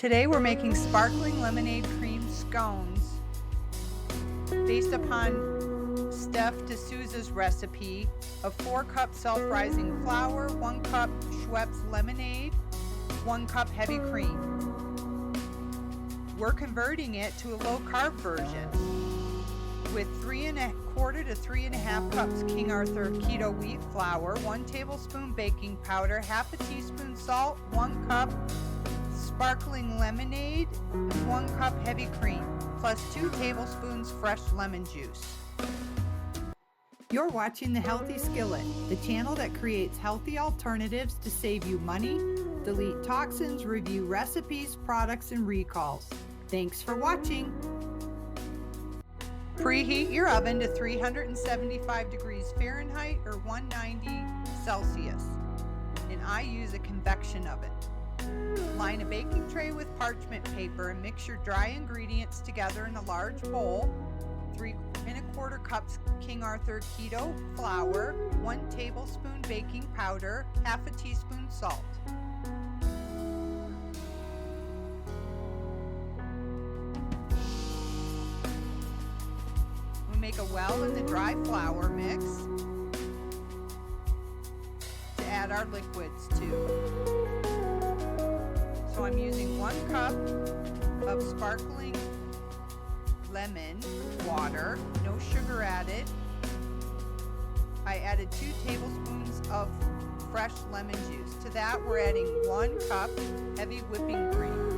Today we're making sparkling lemonade cream scones based upon Steph D'Souza's recipe of 4 cups self-rising flour, 1 cup Schweppes lemonade, 1 cup heavy cream. We're converting it to a low-carb version with 3 1/4 to 3 1/2 cups King Arthur keto wheat flour, 1 tablespoon baking powder, half a teaspoon salt, 1 cup sparkling lemonade, 1 cup heavy cream, plus 2 tablespoons fresh lemon juice. You're watching the Healthy Skillet, the channel that creates healthy alternatives to save you money, delete toxins, review recipes, products, and recalls. Thanks for watching. Preheat your oven to 375 degrees Fahrenheit or 190 Celsius, and I use a convection oven. Line a baking tray with parchment paper and mix your dry ingredients together in a large bowl. 3 1/4 cups King Arthur keto flour, 1 tablespoon baking powder, half a teaspoon salt. We make a well in the dry flour mix to add our liquids to. So I'm using 1 cup of sparkling lemon water, no sugar added. I added 2 tablespoons of fresh lemon juice. To that we're adding 1 cup heavy whipping cream.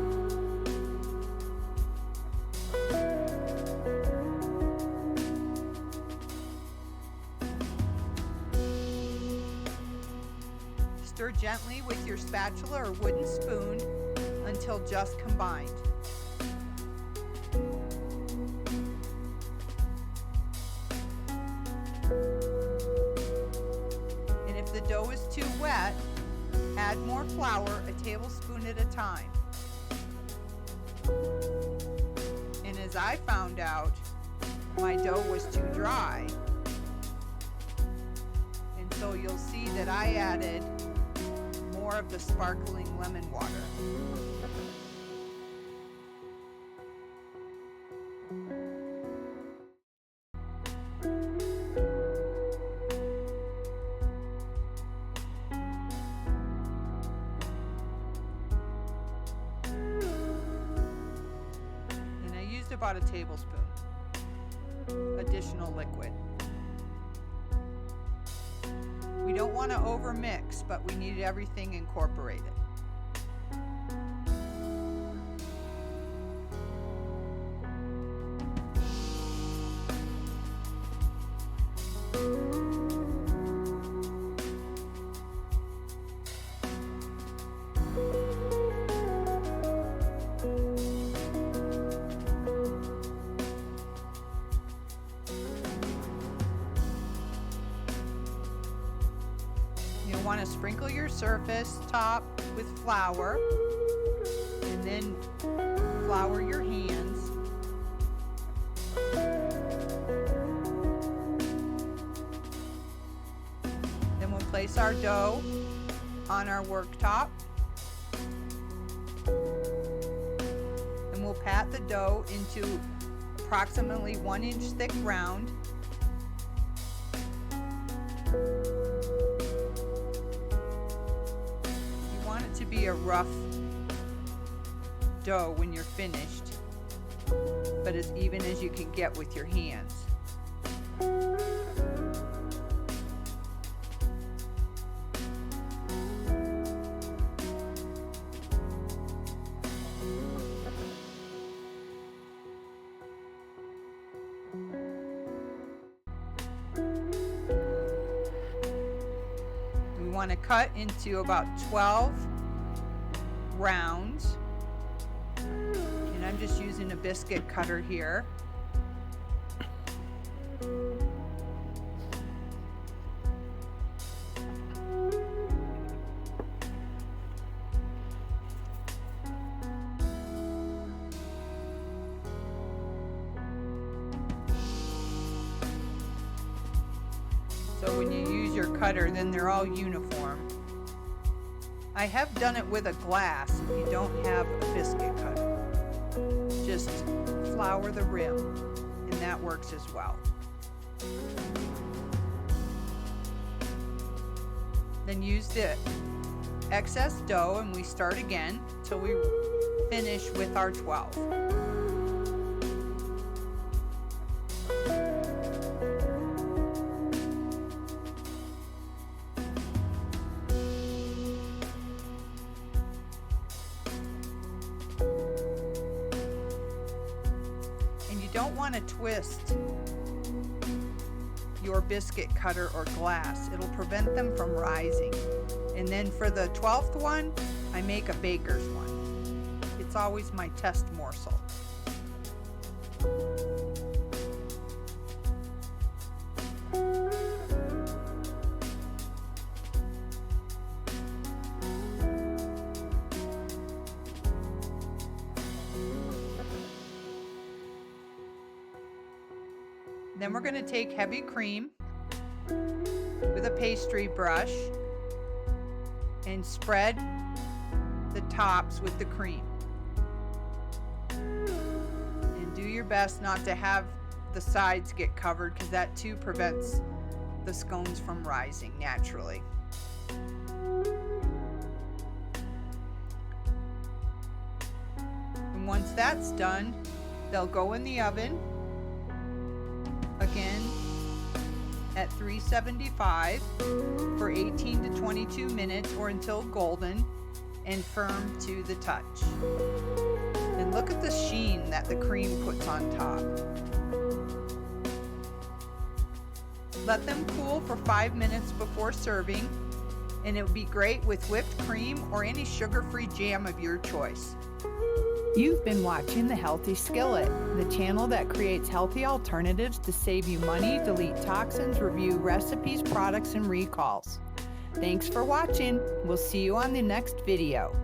Stir gently with your spatula or wooden spoon until just combined. And if the dough is too wet, add more flour, a tablespoon at a time. And as I found out, my dough was too dry. And so you'll see that I added more of the sparkling lemon water. And I used about a tablespoon additional liquid. We don't want to overmix, but we need everything incorporated. You'll want to sprinkle your surface top with flour and then flour your hands. Then we'll place our dough on our worktop and we'll pat the dough into approximately 1 inch thick round. To be a rough dough when you're finished, but as even as you can get with your hands. We want to cut into about 12 rounds, and I'm just using a biscuit cutter here. So when you use your cutter, then they're all uniform. I I have done it with a glass if you don't have a biscuit cutter. Just flour the rim, and that works as well. Then use the excess dough and we start again till we finish with our 12. And you don't want to twist your biscuit cutter or glass. It'll prevent them from rising. And then for the 12th one, I make a baker's one. It's always my test morsel. Then we're going to take heavy cream with a pastry brush and spread the tops with the cream. And do your best not to have the sides get covered, because that too prevents the scones from rising naturally. And once that's done, they'll go in the oven again at 375 for 18 to 22 minutes or until golden and firm to the touch. And look at the sheen that the cream puts on top. Let them cool for 5 minutes before serving, and it would be great with whipped cream or any sugar-free jam of your choice. You've been watching The Healthy Skillet, the channel that creates healthy alternatives to save you money, delete toxins, review recipes, products, and recalls. Thanks for watching. We'll see you on the next video.